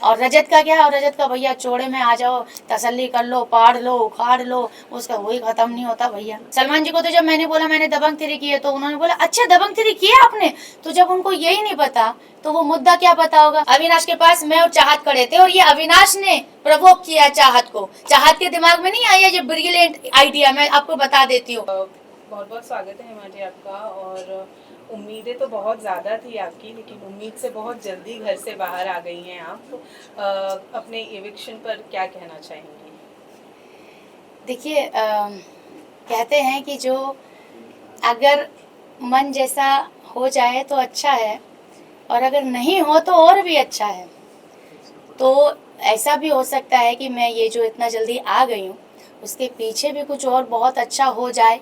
और रजत का क्या है, और रजत का भैया चौड़े में आ जाओ, तसल्ली कर लो, पाड़ लो, उखाड़ लो, उसका वही खत्म नहीं होता भैया। सलमान जी को तो जब मैंने बोला मैंने दबंग 3 की है, तो उन्होंने बोला अच्छा दबंग 3 किया आपने, तो जब उनको यही नहीं पता तो वो मुद्दा क्या पता होगा। अविनाश के पास मैं और चाहत खड़े थे, और ये अविनाश ने प्रवोक किया चाहत को। चाहत के दिमाग में नहीं आया ये ब्रिलियंट आइडिया, मैं आपको बता देती हूँ। बहुत बहुत स्वागत है हेमा जी आपका। और उम्मीदें तो बहुत ज़्यादा थी आपकी, लेकिन उम्मीद से बहुत जल्दी घर से बाहर आ गई हैं आप। तो अपने एविक्शन पर क्या कहना चाहेंगी? देखिए कहते हैं कि जो अगर मन जैसा हो जाए तो अच्छा है, और अगर नहीं हो तो और भी अच्छा है। तो ऐसा भी हो सकता है कि मैं ये जो इतना जल्दी आ गई हूँ उसके पीछे भी कुछ और बहुत अच्छा हो जाए।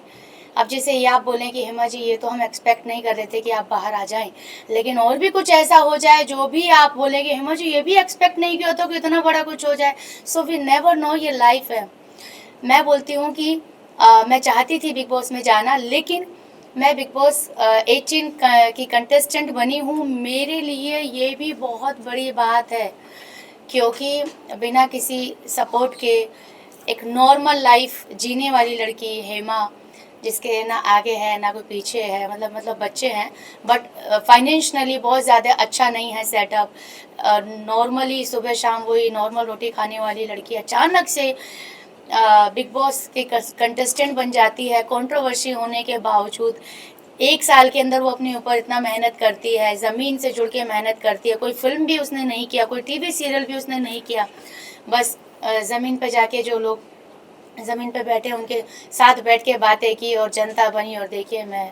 अब जैसे ये आप बोलें कि हेमा जी ये तो हम एक्सपेक्ट नहीं कर रहे थे कि आप बाहर आ जाएं, लेकिन और भी कुछ ऐसा हो जाए जो भी आप बोलें कि हेमा जी ये भी एक्सपेक्ट नहीं किया तो कि इतना बड़ा कुछ हो जाए। सो वी नेवर नो, ये लाइफ है। मैं बोलती हूँ कि मैं चाहती थी बिग बॉस में जाना, लेकिन मैं बिग बॉस 18 की कंटेस्टेंट बनी हूँ। मेरे लिए ये भी बहुत बड़ी बात है, क्योंकि बिना किसी सपोर्ट के एक नॉर्मल लाइफ जीने वाली लड़की हेमा, जिसके ना आगे है ना कोई पीछे है, मतलब बच्चे हैं बट फाइनेंशियली बहुत ज़्यादा अच्छा नहीं है सेटअप। नॉर्मली सुबह शाम वही नॉर्मल रोटी खाने वाली लड़की अचानक से बिग बॉस के कंटेस्टेंट बन जाती है, कंट्रोवर्सी होने के बावजूद। 1 साल के अंदर वो अपने ऊपर इतना मेहनत करती है, ज़मीन से जुड़ के मेहनत करती है। कोई फिल्म भी उसने नहीं किया, कोई टीवी सीरियल भी उसने नहीं किया, बस ज़मीन पे जाके जो लोग ज़मीन पे बैठे उनके साथ बैठ के बातें की और जनता बनी, और देखिए मैं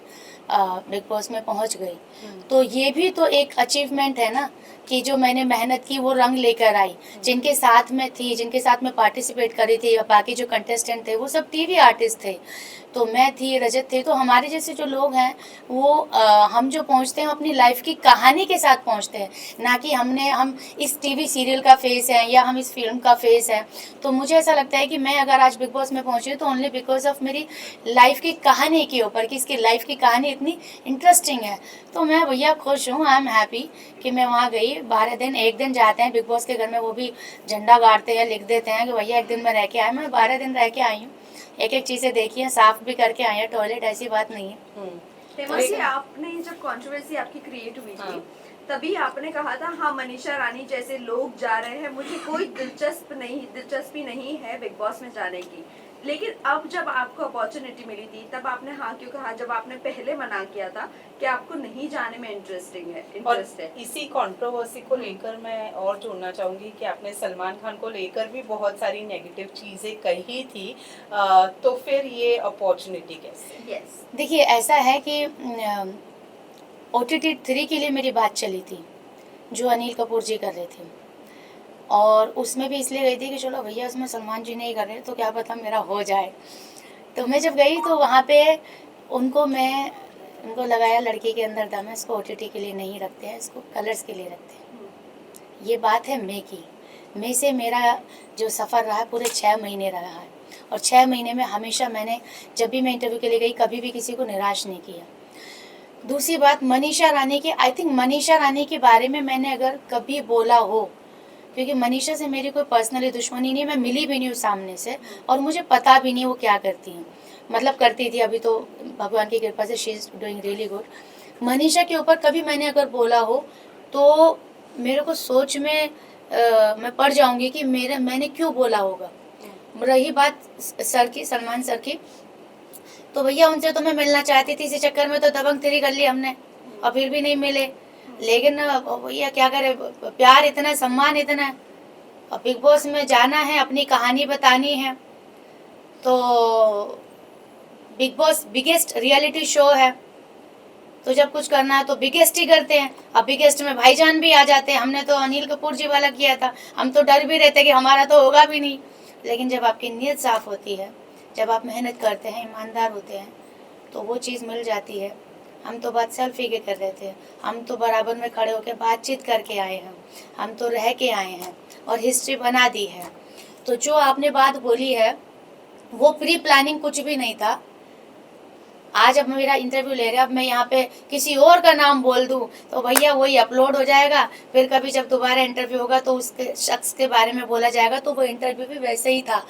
बिग बॉस में पहुंच गई। तो ये भी तो एक अचीवमेंट है ना, कि जो मैंने मेहनत की वो रंग लेकर आई। जिनके साथ में थी, जिनके साथ में पार्टिसिपेट करी थी, बाकी जो कंटेस्टेंट थे वो सब टीवी आर्टिस्ट थे, तो मैं थी, रजत थे। तो हमारे जैसे जो लोग हैं वो हम जो पहुंचते हैं अपनी लाइफ की कहानी के साथ पहुंचते हैं, ना कि हम इस टीवी सीरियल का फेस हैं या हम इस फिल्म का फेस हैं। तो मुझे ऐसा लगता है कि मैं अगर आज बिग बॉस में पहुंची तो ओनली बिकॉज ऑफ मेरी लाइफ की कहानी के ऊपर, कि इसकी लाइफ की कहानी इतनी इंटरेस्टिंग है। तो मैं भैया खुश हूँ, आई एम हैप्पी कि मैं वहाँ गई। 12 दिन, एक दिन जाते हैं बिग बॉस के घर में, वो भी झंडा गाड़ते हैं, लिख देते हैं कि भैया एक दिन में रह के आए। मैं 12 दिन रह के आई हूँ, एक एक चीज़ें देखी हैं, साफ भी करके आई हैं टॉयलेट, ऐसी बात नहीं है। हेमा जी, आपने जब कंट्रोवर्सी आपकी क्रिएट हुई थी तभी आपने कहा था हाँ मनीषा रानी जैसे लोग जा रहे हैं, मुझे कोई दिलचस्पी नहीं है बिग बॉस में जाने की। लेकिन अब जब आपको अपॉर्चुनिटी मिली थी तब आपने हाँ क्यों कहा, जब आपने पहले मना किया था कि आपको नहीं जाने में इंटरेस्ट है। इसी कंट्रोवर्सी को लेकर मैं और जोड़ना चाहूंगी कि आपने सलमान खान को लेकर भी बहुत सारी नेगेटिव चीजें कही थी, तो फिर ये अपॉर्चुनिटी कैसे? यस, देखिए ऐसा है कि OTT 3 के लिए मेरी बात चली थी, जो अनिल कपूर जी कर रहे थे, और उसमें भी इसलिए गई थी कि चलो भैया उसमें सलमान जी नहीं कर रहे तो क्या पता मेरा हो जाए। तो मैं जब गई तो वहाँ पे उनको लगाया लड़की के अंदर दम है, इसको OTT के लिए नहीं रखते हैं, इसको कलर्स के लिए रखते हैं। ये बात है मई की। मई से मेरा जो सफ़र रहा है पूरे 6 महीने रहा है, और 6 महीने में हमेशा मैंने जब भी मैं इंटरव्यू के लिए गई कभी भी किसी को निराश नहीं किया। दूसरी बात मनीषा रानी की, आई थिंक मनीषा रानी के बारे में मैंने अगर कभी बोला हो, क्योंकि मनीषा से मेरी कोई पर्सनली दुश्मनी नहीं, मैं मिली भी नहीं हूँ सामने से, और मुझे पता भी नहीं वो क्या करती हैं, मतलब करती थी, अभी तो भगवान की कृपा से she is doing really good. Manisha के ऊपर कभी मैंने अगर बोला हो तो मेरे को सोच में मैं पड़ जाऊंगी कि मैंने क्यों बोला होगा। रही बात सर की, सलमान सर की, तो भैया उनसे तो मैं मिलना चाहती थी, इसी चक्कर में तो दबंग 3 कर ली हमने, और फिर भी नहीं मिले। लेकिन भैया क्या करे, प्यार इतना, सम्मान इतना है, और बिग बॉस में जाना है, अपनी कहानी बतानी है। तो big boss biggest reality show है, तो जब कुछ करना है तो बिगेस्ट ही करते हैं। अब बिगेस्ट में भाईजान भी आ जाते हैं, हमने तो अनिल कपूर जी वाला किया था, हम तो डर भी रहते कि हमारा तो होगा भी नहीं। लेकिन जब आपकी नीयत साफ़ होती है, जब आप मेहनत करते हैं, ईमानदार होते हैं, तो वो चीज़ मिल जाती है। हम तो बात सेल्फी के कर रहे थे, हम तो बराबर में खड़े होकर बातचीत करके आए हैं, हम तो रह के आए हैं और हिस्ट्री बना दी है। तो जो आपने बात बोली है वो प्री प्लानिंग कुछ भी नहीं था। आज अब मेरा इंटरव्यू ले रहे हैं, अब मैं यहाँ पे किसी और का नाम बोल दूँ तो भैया वही अपलोड हो जाएगा, फिर कभी जब दोबारा इंटरव्यू होगा तो उसके शख्स के बारे में बोला जाएगा। तो वो इंटरव्यू भी वैसे ही था,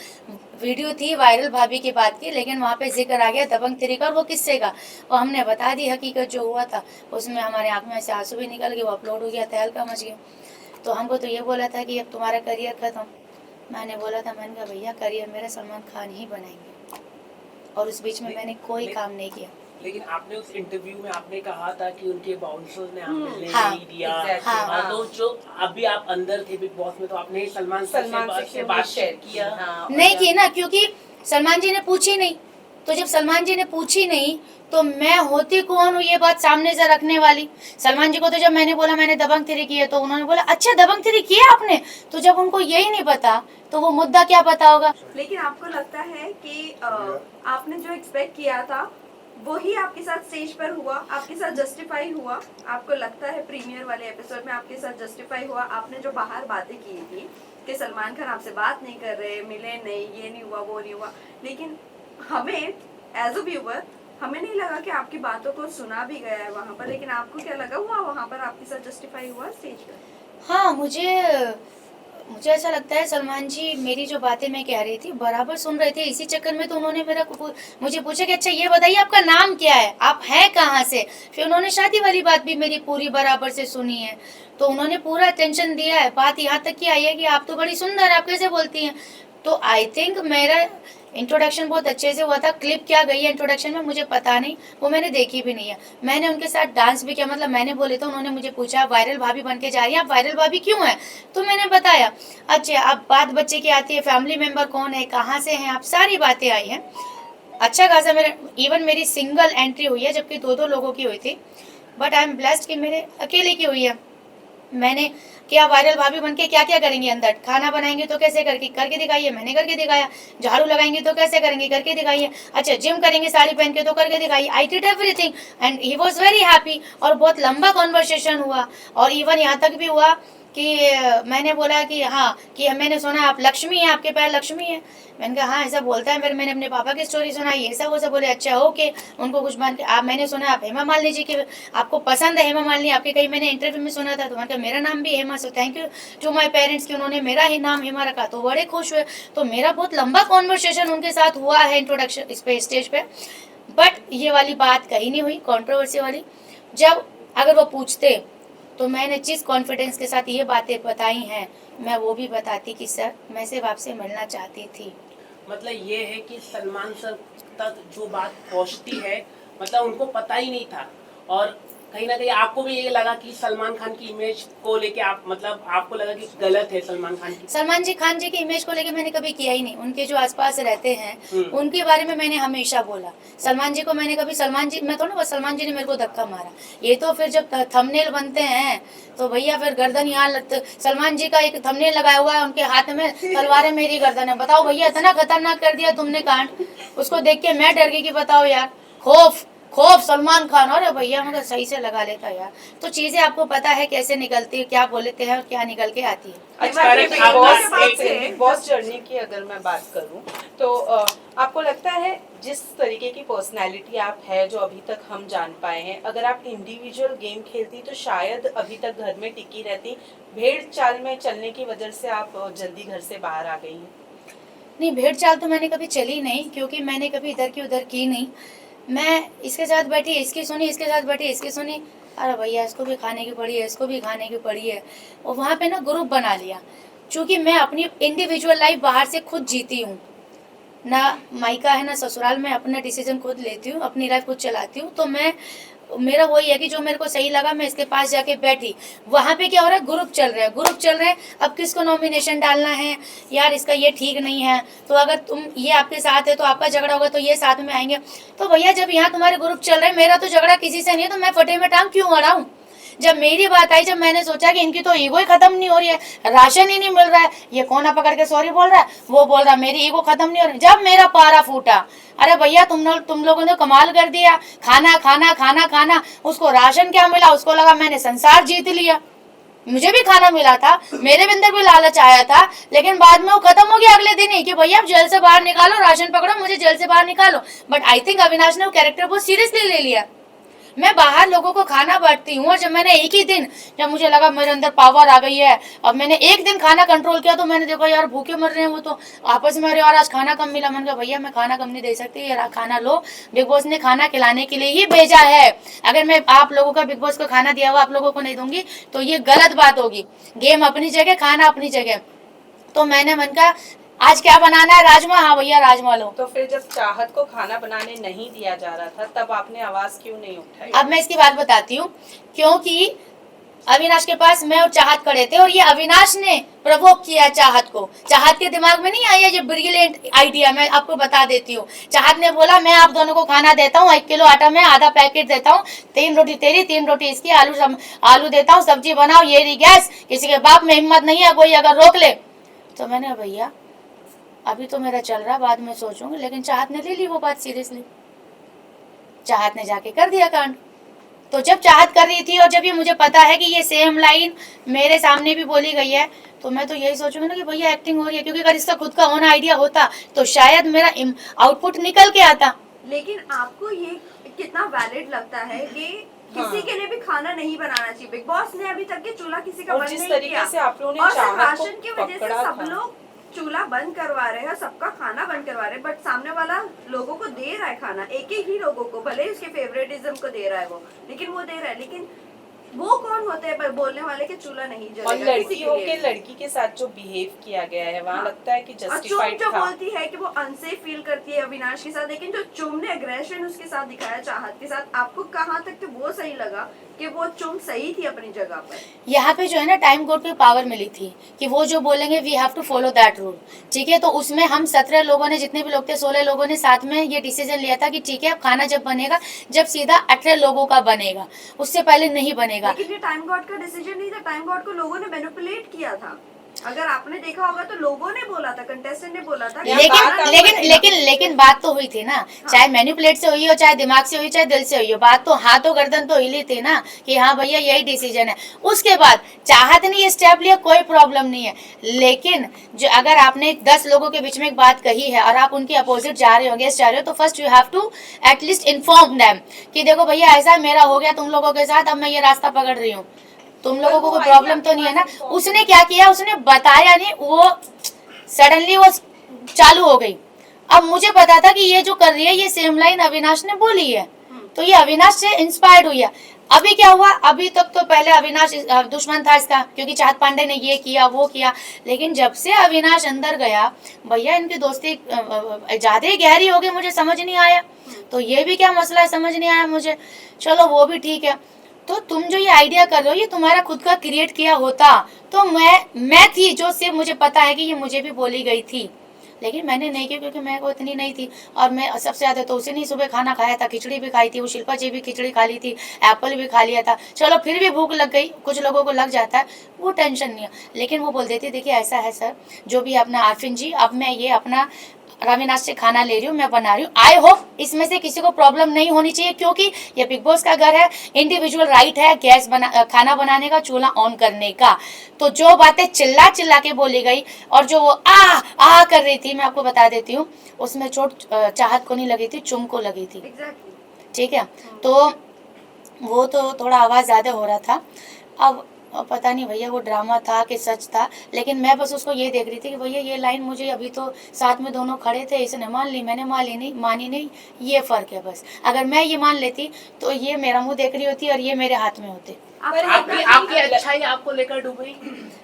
वीडियो थी वायरल भाभी की बात की, लेकिन वहाँ पे जिक्र आ गया दबंग 3 का, और वो किस्से का, और हमने बता दी हकीकत जो हुआ था। उसमें हमारे आँख में से आंसू भी निकल गए, वो अपलोड हो गया, तहलका मच गया। तो हमको तो ये बोला था कि अब तुम्हारा करियर खत्म। मैंने बोला था, मैंने कहा भैया करियर मेरा सलमान खान ही बनाएंगे, और उस बीच में मैंने कोई काम नहीं किया। लेकिन आपने उस इंटरव्यू में आपने कहा था कि उनके बाउंसर्स ने आप मिलने हाँ, नहीं दिया। exactly, हाँ। हाँ, तो जो अभी आप अंदर थे बिग बॉस में, तो आपने सलमान से बात शेयर किया? हाँ, नहीं की ना, क्योंकि सलमान जी ने पूछी नहीं। तो जब सलमान जी ने पूछी नहीं तो मैं होती कौन हूँ ये बात सामने से रखने वाली। सलमान जी को तो जब मैंने बोला मैंने दबंग 3 किए, तो उन्होंने बोला अच्छा दबंग 3 किया आपने, तो जब उनको यही नहीं पता तो वो मुद्दा क्या पता होगा। लेकिन आपको लगता है कि आपने जो एक्सपेक्ट किया था वही आपके साथ स्टेज पर हुआ, आपके साथ जस्टिफाई हुआ? आपको लगता है प्रीमियर वाले एपिसोड में आपके साथ जस्टिफाई हुआ? आपने जो बाहर बातें की थी कि सलमान खान आपसे बात नहीं कर रहे, मिले नहीं, ये नहीं हुआ, वो नहीं हुआ, लेकिन हमें एज अ व्यूअर हमें नहीं लगा कि आपकी बातों को सुना भी गया है वहाँ पर, लेकिन आपको क्या लगा हुआ वहाँ पर आपके साथ जस्टिफाई हुआ स्टेज पर? हाँ, मुझे ऐसा लगता है सलमान जी मेरी जो बातें मैं कह रही थी बराबर सुन रहे थे। इसी चक्कर में तो उन्होंने मुझे पूछा कि अच्छा ये बताइए आपका नाम क्या है, आप हैं कहाँ से। फिर उन्होंने शादी वाली बात भी मेरी पूरी बराबर से सुनी है, तो उन्होंने पूरा अटेंशन दिया है। बात यहाँ तक की आई है कि आप तो बड़ी सुंदर, आप कैसे बोलती हैं। तो आई थिंक मेरा इंट्रोडक्शन बहुत अच्छे से हुआ था। क्लिप क्या गई है इंट्रोडक्शन में मुझे पता नहीं, वो मैंने देखी भी नहीं है। मैंने उनके साथ डांस भी किया, मतलब मैंने बोले तो उन्होंने मुझे पूछा वायरल भाभी बन के जा रही है, आप वायरल भाभी क्यों है, तो मैंने बताया। अच्छा अब बात बच्चे की आती है, फैमिली मेम्बर कौन है, कहाँ से हैं आप, सारी बातें आई हैं। अच्छा खासा मेरी सिंगल एंट्री हुई है, जबकि 2-2 लोगों की हुई थी, बट आई एम ब्लेस्ड कि मेरे अकेले की हुई है। मैंने क्या वायरल भाभी बन के क्या क्या करेंगे, अंदर खाना बनाएंगे तो कैसे करके दिखाइए, मैंने करके दिखाया। झाड़ू लगाएंगे तो कैसे करेंगे, करके दिखाइए। अच्छा जिम करेंगे साड़ी पहन के तो करके दिखाइए। I did everything and he was very happy. और बहुत लंबा कॉन्वर्सेशन हुआ, और इवन यहाँ तक भी हुआ कि मैंने बोला कि हाँ कि मैंने सुना आप लक्ष्मी हैं, आपके पैर लक्ष्मी है। मैंने कहा हाँ ऐसा बोलता है। फिर मैंने अपने पापा की स्टोरी सुनाई, ये सब वो सब बोले अच्छा ओके, उनको कुछ मान के आप, मैंने सुना आप हेमा मालिनी जी की आपको पसंद है, हेमा मालिनी आपके कहीं मैंने इंटरव्यू में सुना था, तो मैंने कहा मेरा नाम भी Hema, so thank you to my parents कि उन्होंने मेरा ही नाम हेमा रखा, तो बड़े खुश हुए। तो मेरा बहुत लंबा कॉन्वर्सेशन उनके साथ हुआ है इंट्रोडक्शन इस पे स्टेज पे, बट ये वाली बात कहीं नहीं हुई कॉन्ट्रोवर्सी वाली। जब अगर वो पूछते तो मैंने जिस कॉन्फिडेंस के साथ ये बातें बताई हैं, मैं वो भी बताती कि सर मैं सिर्फ आपसे मिलना चाहती थी। मतलब ये है कि सलमान सर तक जो बात पहुंचती है, मतलब उनको पता ही नहीं था, और कहीं ना कहीं आपको भी ये लगा कि सलमान खान की इमेज को लेके आप, मतलब आपको लगा कि गलत है सलमान खान की। सलमान जी खान जी की इमेज को लेके मैंने कभी किया ही नहीं। उनके जो आसपास रहते हैं उनके बारे में मैंने हमेशा बोला। सलमान जी को मैंने कभी मैं तो ना सलमान जी ने मेरे को धक्का मारा। ये तो फिर जब थंबनेल बनते हैं तो भैया फिर गर्दन यहाँ सलमान जी का एक थंबनेल लगाया हुआ है, उनके हाथ में तलवार है, मेरी गर्दन है। बताओ भैया इतना खतरनाक कर दिया तुमने कांड, उसको देख के मैं डर गई कि बताओ यार, खौफ सलमान खान। और भैया मगर सही से लगा लेता यार। तो चीजें आपको पता है कैसे निकलती है, क्या बोलते हैं और क्या निकल के आती है। अच्छा बिग बॉस जर्नी की अगर मैं बात करूं तो आपको लगता है जिस तरीके की पर्सनालिटी आप है जो अभी तक हम जान पाए हैं, अगर आप इंडिविजुअल गेम खेलती तो शायद अभी तक घर में टिकी रहती, भेड़ चाल में चलने की वजह से आप जल्दी घर से बाहर आ गई हैं? नहीं, भेड़ चाल तो मैंने कभी चली नहीं, क्योंकि मैंने कभी इधर की उधर की नहीं। मैं इसके साथ बैठी इसकी सुनी, इसके साथ बैठी इसकी सुनी, अरे भैया इसको भी खाने की पड़ी है, इसको भी खाने की पड़ी है। और वहाँ पे ना ग्रुप बना लिया। चूँकि मैं अपनी इंडिविजुअल लाइफ बाहर से खुद जीती हूँ, ना मायका है ना ससुराल में, अपना डिसीजन खुद लेती हूँ, अपनी लाइफ खुद चलाती हूँ। तो मेरा वही है कि जो मेरे को सही लगा मैं इसके पास जाके बैठी। वहाँ पे क्या हो रहा है, ग्रुप चल रहे हैं। अब किसको नॉमिनेशन डालना है, यार इसका ये ठीक नहीं है, तो अगर तुम ये आपके साथ है तो आपका झगड़ा होगा तो ये साथ में आएंगे। तो भैया जब यहाँ तुम्हारे ग्रुप चल रहे हैं, मेरा तो झगड़ा किसी से नहीं है, तो मैं फटे में टांग क्यों अड़ाऊं। जब मेरी बात आई, जब मैंने सोचा कि इनकी तो ईगो ही खत्म नहीं हो रही है, राशन ही नहीं मिल रहा है, ये कोना पकड़ के सॉरी बोल रहा है, वो बोल रहा है मेरी ईगो खत्म नहीं हो रही, जब मेरा पारा फूटा, अरे भैया तुम लोगों ने कमाल कर दिया। खाना खाना खाना खाना, उसको राशन क्या मिला, उसको लगा मैंने संसार जीत लिया। मुझे भी खाना मिला था, मेरे भी अंदर भी लालच आया था, लेकिन बाद में वो खत्म हो गया अगले दिन ही कि भैया आप जेल से बाहर निकालो, राशन पकड़ो, मुझे जेल से बाहर निकालो। बट आई थिंक अविनाश ने वो कैरेक्टर बहुत सीरियसली ले लिया। मैं बाहर लोगों को खाना बांटती हूँ, और जब मैंने एक ही दिन, जब मुझे लगा मेरे अंदर पावर आ गई है, अब मैंने एक दिन खाना कंट्रोल किया, तो मैंने देखा यार भूखे मर रहे हैं वो तो आपस में, अरे यार आज खाना कम मिला। मैंने कहा भैया मैं खाना कम नहीं दे सकती, ये खाना लो, बिग बॉस ने खाना खिलाने के लिए ही भेजा है। अगर मैं आप लोगों का बिग बॉस को खाना दिया हुआ आप लोगों को नहीं दूंगी तो ये गलत बात होगी। गेम अपनी जगह, खाना अपनी जगह। तो मैंने मन का आज क्या बनाना है, राजमा, हाँ भैया राजमा लो। तो फिर जब चाहत को खाना बनाने नहीं दिया जा रहा था तब आपने आवाज क्यों नहीं उठाई? अब मैं इसकी बात बताती हूँ, क्योंकि अविनाश के पास मैं और चाहत खड़े थे, और ये अविनाश ने प्रवोक किया चाहत को। चाहत के दिमाग में नहीं आया ये ब्रिलियंट आइडिया, मैं आपको बता देती हूँ। चाहत ने बोला मैं आप दोनों को खाना देता हूँ, 1 किलो आटा में आधा पैकेट देता हूँ, 3 रोटी तेरी 3 रोटी इसकी, आलू देता हूँ, सब्जी बनाओ, ये रही गैस, किसी के बाप में हिम्मत नहीं है कोई अगर रोक ले। तो मैंने भैया अभी तो मेरा चल रहा, बाद में सोचूंगी, लेकिन चाहत ने ले ली वो बात सीरियसली। चाहत ने जाके कर दिया कांड। तो जब चाहत कर रही थी और जब ये मुझे पता है कि ये सेम लाइन मेरे सामने भी बोली गई है, तो मैं तो यही सोचूंगी ना कि भैया एक्टिंग हो रही है, क्योंकि अगर इसका खुद का होना आइडिया होता तो शायद मेरा आउटपुट निकल के आता। लेकिन आपको ये कितना वैलिड लगता है कि किसी के लिए भी खाना नहीं बनाना चाहिए? बिग बॉस ने अभी तक के चूल्हा किसी का और बंद जिस नहीं तरीके किया, से आप लोगों ने और सिर्फ चाहत को राशन की वजह से पकड़ा सब था। लोग चूल्हा बंद करवा रहे हैं, सबका खाना बंद करवा रहे हैं, बट सामने वाला लोगों को दे रहा है खाना, एक ही लोगों को, भले ही उसके फेवरेटिज्म को दे रहा है वो, लेकिन वो दे रहा है। लेकिन वो कौन होते हैं बोलने वाले कि चूल्हा नहीं और जलेगा किसी लड़की के होके लिए? लड़की के साथ जो बिहेव किया गया है वहाँ हाँ। लगता है कि और चुम जस्टिफाइड जो था। बोलती है कि वो अनसेफ फील करती है अविनाश के साथ, लेकिन जो चुम ने एग्रेशन उसके साथ दिखाया चाहत के साथ, आपको कहाँ तक वो सही लगा कि वो चुम सही थी अपनी जगह पर? यहाँ पे जो है ना टाइम कोड की पावर मिली थी कि वो जो बोलेंगे we have to follow that rule, ठीक है। तो उसमें हम 17 लोगों ने, जितने भी लोग थे 16 लोगों ने साथ में ये डिसीजन लिया था कि ठीक है खाना जब बनेगा, जब सीधा 18 लोगों का बनेगा, उससे पहले नहीं बनेगा। लेकिन ये टाइम गॉड का डिसीजन नहीं था, टाइम गॉड को लोगों ने मैनिपुलेट किया था। अगर आपने देखा होगा तो लोगों ने बोला था, कंटेस्टेंट ने बोला था कि लेकिन खाना नहीं लेकिन बनेगा। लेकिन लेकिन बात तो हुई थी ना, चाहे मैनिपुलेट से हुई हो, चाहे दिमाग से हुई, चाहे दिल से हुई हो, बात तो हाथों गर्दन तो हिली थी ना कि हाँ भैया यही डिसीजन है। उसके बाद चाहत ने ये स्टेप लिया, कोई प्रॉब्लम नहीं है, लेकिन जो अगर आपने 10 लोगों के बीच में एक बात कही है और आप उनकी अपोजिट जा रहे हो, अगेंस्ट जा रहे हो, तो first you have to at least inform them कि देखो भैया ऐसा मेरा हो गया तुम लोगों के साथ, अब मैं ये रास्ता पकड़ रही हूँ, तुम लोगों को कोई प्रॉब्लम तो नहीं है ना। उसने क्या किया, उसने बताया नहीं, वो सडनली वो चालू हो गई। अब मुझे पता था कि ये जो कर रही है ये सेम लाइन अविनाश ने बोली है, तो ये अविनाश से इंस्पायर्ड हुई है। अभी क्या हुआ, अभी तक तो पहले अविनाश दुश्मन था इसका, क्योंकि चाहत पांडे ने ये किया वो किया, लेकिन जब से अविनाश अंदर गया भैया इनकी दोस्ती ज्यादा ही गहरी हो गई, मुझे समझ नहीं आया। तो ये भी क्या मसला है समझ नहीं आया मुझे, चलो वो भी ठीक है। तो तुम जो ये आइडिया कर रहे हो ये तुम्हारा खुद का क्रिएट किया होता तो मैं थी जो सिर्फ मुझे पता है कि ये मुझे भी बोली गई थी, लेकिन मैंने नहीं किया क्योंकि मैं को इतनी नहीं थी। और मैं सबसे ज़्यादा तो उसी ने सुबह खाना खाया था, खिचड़ी भी खाई थी, वो शिल्पा जी भी खिचड़ी खा ली थी, एप्पल भी खा लिया था, चलो फिर भी भूख लग गई, कुछ लोगों को लग जाता है, वो टेंशन नहीं है। लेकिन वो बोल देती देखिए ऐसा है सर, जो भी अपना आरफिन जी, अब मैं ये अपना अविनाश से खाना ले रही हूँ, मैं बना रही हूँ, आई होप इसमें से किसी को प्रॉब्लम नहीं होनी चाहिए, क्योंकि ये बिग बॉस का घर है, इंडिविजुअल राइट है गैस खाना बनाने का, चूल्हा ऑन करने का। तो जो बातें चिल्ला चिल्ला के बोली गई और जो वो आ कर रही थी, मैं आपको बता देती हूँ उसमें चोट चाहत को नहीं लगी थी, चुम को लगी थी। ठीक है, तो वो तो थोड़ा आवाज़ ज़्यादा हो रहा था। अब पता नहीं भैया वो ड्रामा था कि सच था, लेकिन मैं बस उसको ये देख रही थी कि भैया ये लाइन मुझे, अभी तो साथ में दोनों खड़े थे, इसने मान ली, मैंने मानी नहीं, ये फ़र्क है बस। अगर मैं ये मान लेती तो ये मेरा मुंह देख रही होती और ये मेरे हाथ में होते। आपकी अच्छाई आपको लेकर डूबी?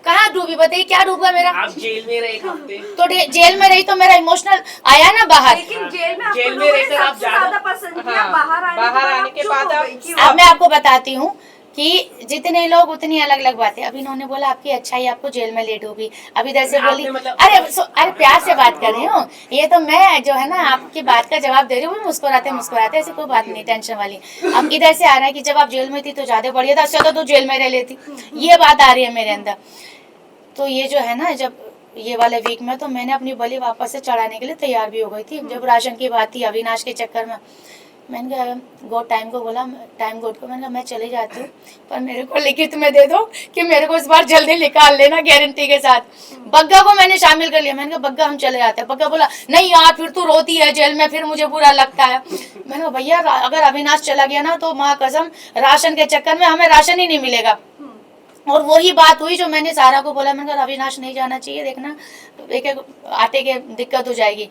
कहाँ डूबी बताइए, क्या डूबा मेरा? आप जेल में रहे 1 हफ्ते, तो जेल में रही तो मेरा इमोशनल आया ना बाहर। लेकिन जेल में जेल में रहकर आप ज्यादा पसंद किया, हाँ, बाहर आने के बाद अब मैं आपको बताती हूँ कि जितने लोग उतनी अलग अलग बातें। अभी इन्होंने बोला आपकी अच्छाई आपको जेल में लेट होगी, अभी इधर से बोली अरे प्यार से बात कर रही हूँ, ये तो मैं जो है ना आपकी बात का जवाब दे रही हूँ, मुस्कुराते ऐसी कोई बात नहीं टेंशन वाली। अब इधर से आ रहा है कि जब आप जेल में थी तो ज्यादा बढ़िया था, अच्छा तो जेल में रह लेती, ये बात आ रही है मेरे अंदर। तो ये जो है ना, जब ये वाले वीक में तो मैंने अपनी बलि वापस से चढ़ाने के लिए तैयार भी हो गई थी। जब राशन की बात थी अविनाश के चक्कर में, मैंने कहा गॉड टाइम को बोला, टाइम गॉड को, मैंने कहा मैं चली जाती हूँ पर मेरे को लिखित में दे दो कि मेरे को इस बार जल्दी निकाल लेना गारंटी के साथ। बग्गा को मैंने शामिल कर लिया, मैंने कहा बग्गा हम चले जाते हैं। बग्गा बोला नहीं यार फिर तू रोती है जेल में, फिर मुझे बुरा लगता है। मैंने कहा भैया अगर अविनाश चला गया ना तो माँ कसम राशन के चक्कर में हमें राशन ही नहीं मिलेगा। और वही बात हुई जो मैंने सारा को बोला, मैंने कहा अविनाश नहीं जाना चाहिए, देखना एक एक आटे के दिक्कत हो जाएगी।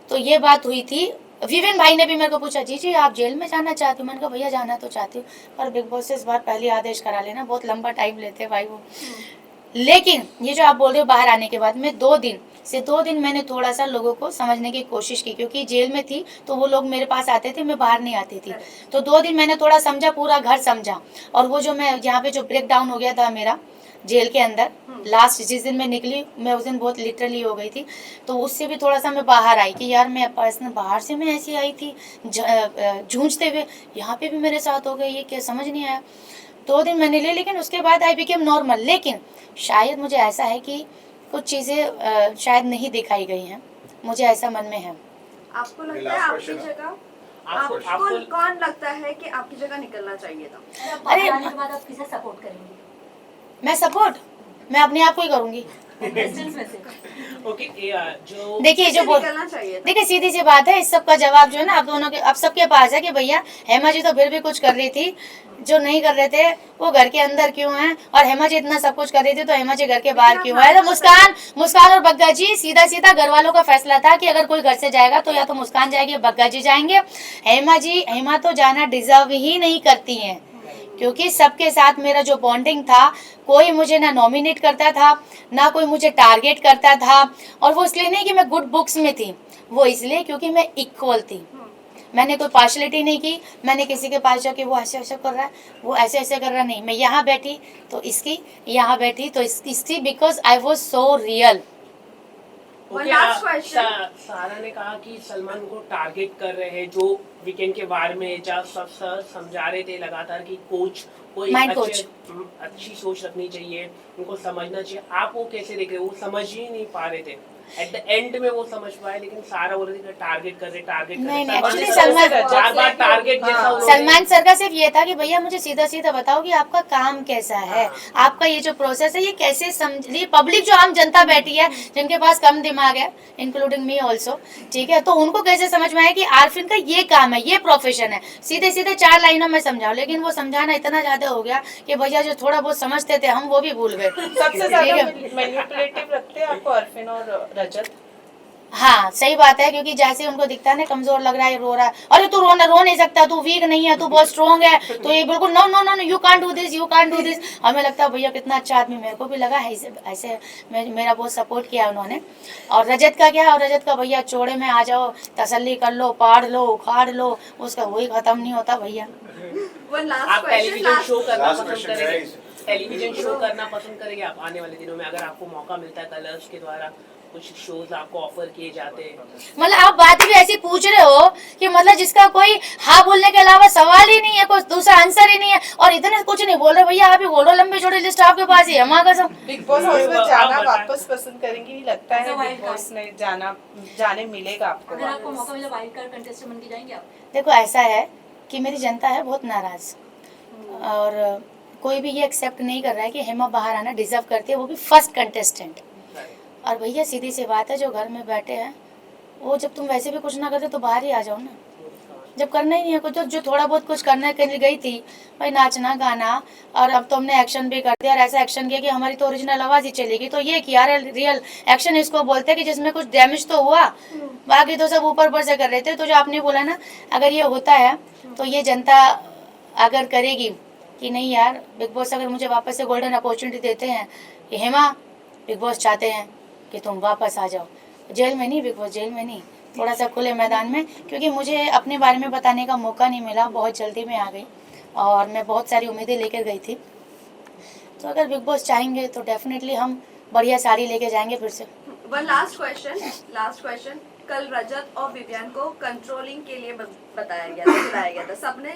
तो ये बात हुई थी। विवेन भाई ने भी मेरे को पूछा जी आप जेल में जाना चाहती हो? मैंने कहा भैया जाना तो चाहती हूँ पर बिग बॉस से इस बार पहले आदेश करा लेना, बहुत लंबा टाइम लेते हैं भाई वो। लेकिन ये जो आप बोल रहे हो बाहर आने के बाद में 2 दिन मैंने थोड़ा सा लोगों को समझने की कोशिश की, क्योंकि जेल में थी तो वो लोग मेरे पास आते थे, मैं बाहर नहीं आती थी। तो 2 दिन मैंने थोड़ा समझा, पूरा घर समझा। और वो जो मैं यहाँ पे जो ब्रेक डाउन हो गया था मेरा जेल के अंदर, लास्ट जिस दिन मैं निकली मैं उस दिन बहुत लिटरली हो गई थी। तो उससे भी थोड़ा सा मैं बाहर आई कि यार मैं पर्सनल बाहर से मैं ऐसी आई थी जूझते हुए, यहाँ पे भी मेरे साथ हो गया, ये क्या समझ नहीं आया। 2 दिन मैंने लिए, लेकिन उसके बाद आई बिकेम नॉर्मल। लेकिन शायद मुझे ऐसा है कि कुछ चीज़ें शायद नहीं दिखाई गई हैं, मुझे ऐसा मन में है। आपको लगता है आपकी जगह आपको कौन लगता है कि आपकी जगह निकलना चाहिए था? अरे आने के बाद आप किसे सपोर्ट करेंगे? मैं अपने आप को ही करूँगी। कंटेस्टेंट्स में से ओके, जो देखिए जो बोल निकलना चाहिए था? देखिए सीधी सी बात है, इस सब का जवाब जो है ना आप दोनों के, आप सबके पास है कि भैया हेमा जी तो फिर भी कुछ कर रही थी, जो नहीं कर रहे थे वो घर के अंदर क्यों हैं, और हेमा जी इतना सब कुछ कर रही थी तो हेमा जी घर के बाहर क्यों है। तो मुस्कान और बग्गा जी, सीधा सीधा घर वालों का फैसला था कि अगर कोई घर से जाएगा तो या तो मुस्कान जाएगी या बग्गा जी जाएंगे। हेमा तो जाना डिजर्व ही नहीं करती हैं, क्योंकि सबके साथ मेरा जो बॉन्डिंग था, कोई मुझे ना नॉमिनेट करता था ना कोई मुझे टारगेट करता था। और वो इसलिए नहीं कि मैं गुड बुक्स में थी, वो इसलिए क्योंकि मैं इक्वल थी। मैंने कोई पार्शलिटी नहीं की, मैंने किसी के पास जाके वो ऐसे ऐसे कर रहा है वो ऐसे ऐसे कर रहा, नहीं। मैं यहाँ बैठी तो इसकी, यहाँ बैठी तो इसकी, because I was so real. One last question. सारा ने कहा कि सलमान को टारगेट कर रहे हैं, जो वीकेंड के बारे में जब सब सर समझा रहे थे लगातार कि कोच कोई Mind coach. अच्छी सोच रखनी चाहिए, उनको समझना चाहिए। आप वो कैसे देख रहे हो? वो समझ ही नहीं पा रहे थे, एट द एंड में वो समझ पाए, लेकिन सारा बोल रहे थे टारगेट कर रहे नहीं, actually चार बार टारगेट जैसा उन्होंने- सलमान सर का सिर्फ ये था कि भैया मुझे सीधा सीधा बताओ कि आपका काम कैसा है, आपका ये जो प्रोसेस है ये कैसे समझ, पब्लिक जो आम जनता बैठी है जिनके पास कम दिमाग है, इंक्लूडिंग मी ऑल्सो, ठीक है, तो उनको कैसे समझ में आया कि आरफिन का ये काम है, ये प्रोफेशन है। सीधे सीधे 4 लाइनों में समझाओ, लेकिन वो समझाना इतना ज्यादा हो गया कि भैया जो थोड़ा बहुत समझते थे हम वो भी भूल गए। सबसे ज्यादा मैनिपुलेटिव लगते हैं आपको अरफिन और रजत? हाँ सही बात है, क्योंकि जैसे उनको दिखता है ना कमजोर लग रहा है, रो रहा है, अरे तू रो नहीं सकता, तू वीक नहीं है, तू बहुत स्ट्रॉन्ग है, तो ये बिल्कुल no no no no, you can't do this, you can't do this. हमें लगता है भैया कितना अच्छा आदमी, मेरे को भी लगा है ऐसे मेरा बहुत सपोर्ट किया उन्होंने। और रजत का क्या है, और रजत का भैया चौड़े में आ जाओ, तसल्ली कर लो, पाड़ लो, उखाड़ लो, उसका वही खत्म नहीं होता भैया। आप टेलीविजन शो करना पसंद करेंगे? टेलीविजन शो करना पसंद करेंगे आप आने वाले दिनों में, अगर आपको मौका मिलता है, कलर्स के द्वारा कुछ शोज आपको ऑफर किए जाते हैं? मतलब आप बात भी ऐसी पूछ रहे हो कि मतलब जिसका कोई हाँ बोलने के अलावा सवाल ही नहीं है, कोई दूसरा आंसर ही नहीं है, और इतने कुछ नहीं बोल रहे भैया। आप ही बोलो, लंबी छोटी लिस्ट आपके पास ही है, माँ कसम। बिग बॉस हाउस में जाना वापस पसंद करेंगी? लगता है बिग बॉस में जाने मिलेगा आपको? अगर आपको मौका मिला वाइल्ड कार्ड कंटेस्टेंट बन के जाएंगे आप? देखो ऐसा है कि मेरी जनता है बहुत नाराज, और कोई भी ये एक्सेप्ट नहीं कर रहा है कि हेमा बाहर आना डिजर्व करती है, वो भी फर्स्ट कंटेस्टेंट। और भैया सीधी सी बात है, जो घर में बैठे हैं वो, जब तुम वैसे भी कुछ ना करते तो बाहर ही आ जाओ ना। जब करना ही नहीं है कुछ, तो जो थोड़ा बहुत कुछ करने के लिए गई थी भाई, नाचना गाना, और अब तो हमने एक्शन भी कर दिया, और ऐसा एक्शन किया कि हमारी तो ओरिजिनल आवाज ही चलेगी। तो ये किया रियल एक्शन इसको बोलते हैं कि जिसमें कुछ डैमेज तो हुआ, बाकी तो सब ऊपर ऊपर से कर रहे थे। तो जो आपने बोला ना, अगर ये होता है तो ये जनता अगर करेगी कि नहीं यार, बिग बॉस अगर मुझे वापस से गोल्डन अपॉर्चुनिटी देते हैं कि हेमा बिग बॉस चाहते हैं कि तुम वापस आ जाओ, जेल में नहीं, बिग बॉस जेल में नहीं, थोड़ा सा खुले मैदान में, क्योंकि मुझे अपने बारे में बताने का मौका नहीं मिला, बहुत जल्दी में आ गई और मैं बहुत सारी उम्मीदें लेकर गई थी। तो अगर बिग बॉस चाहेंगे तो डेफिनेटली हम बढ़िया साड़ी लेके जाएंगे फिर से। One last question. कल रजत और विवियन को कंट्रोलिंग के लिए बताया गया था, बुलाया गया था, सबने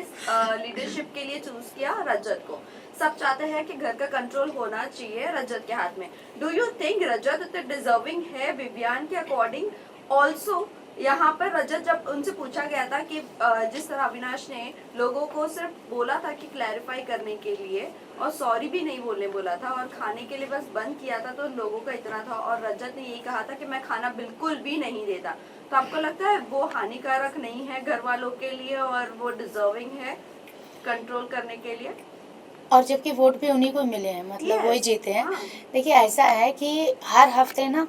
लीडरशिप के लिए चूज किया रजत को। सब चाहते हैं कि घर का कंट्रोल होना चाहिए रजत के हाथ में। डू यू थिंक रजत इतने डिजर्विंग है विवियन के अकॉर्डिंग? ऑल्सो यहाँ पर रजत जब उनसे पूछा गया था कि जिस तरह अविनाश ने लोगों को सिर्फ बोला था कि क्लैरिफाई करने के लिए और सॉरी भी नहीं बोलने बोला था और खाने के लिए बस बंद किया था, तो लोगों का इतना था और रजत ने यही कहा था कि मैं खाना बिल्कुल भी नहीं देता, तो आपको लगता है वो हानिकारक नहीं है घर वालों के लिए और वो डिजर्विंग है कंट्रोल करने के लिए? और जबकि वोट भी उन्हीं को मिले हैं, मतलब Yes, वही जीते हैं। हाँ। देखिए ऐसा है कि हर हफ्ते ना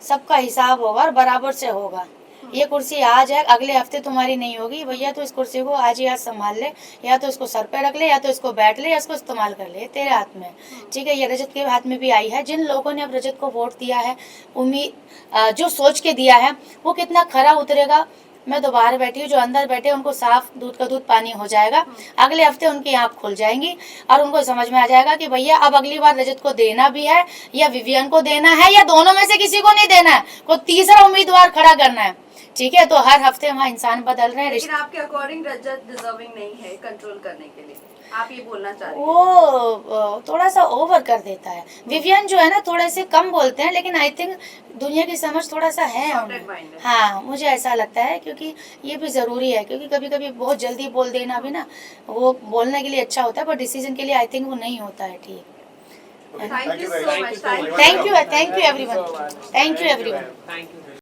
सबका हिसाब होगा और बराबर से होगा। ये कुर्सी आज है, अगले हफ्ते तुम्हारी नहीं होगी भैया, तो इस कुर्सी को आज ही आज संभाल ले, या तो इसको सर पे रख ले, या तो इसको बैठ ले, या इसको इस्तेमाल कर ले, तेरे हाथ में है। ठीक है, ये रजत के हाथ में भी आई है। जिन लोगों ने अब रजत को वोट दिया है, उम्मीद जो सोच के दिया है वो कितना खरा उतरेगा। मैं तो बाहर बैठी हूँ, जो अंदर बैठे उनको साफ दूध का दूध पानी हो जाएगा। अगले हफ्ते उनकी आँख खुल जाएंगी और उनको समझ में आ जाएगा कि भैया अब अगली बार रजत को देना भी है या विवियन को देना है या दोनों में से किसी को नहीं देना है, कोई तीसरा उम्मीदवार खड़ा करना है। ठीक है, तो हर हफ्ते वहाँ इंसान बदल रहे हैं। लेकिन आपके अकॉर्डिंग रजत डिजर्विंग नहीं है कंट्रोल करने के लिए, आप ये बोलना चाह रहे हैं? वो थोड़ा सा ओवर कर देता है। विवियन जो है ना थोड़े से कम बोलते हैं, लेकिन आई थिंक दुनिया की समझ थोड़ा सा है Sorted उन्हें। mind है। हाँ, मुझे ऐसा लगता है, क्योंकि ये भी ज़रूरी है, क्योंकि कभी कभी बहुत जल्दी बोल देना भी ना वो बोलने के लिए अच्छा होता है, पर डिसीजन के लिए आई थिंक वो नहीं होता है ठीक। Thank you very so much. much. Thank you so Thank much. you. Thank you everyone, thank you everyone. Thank you.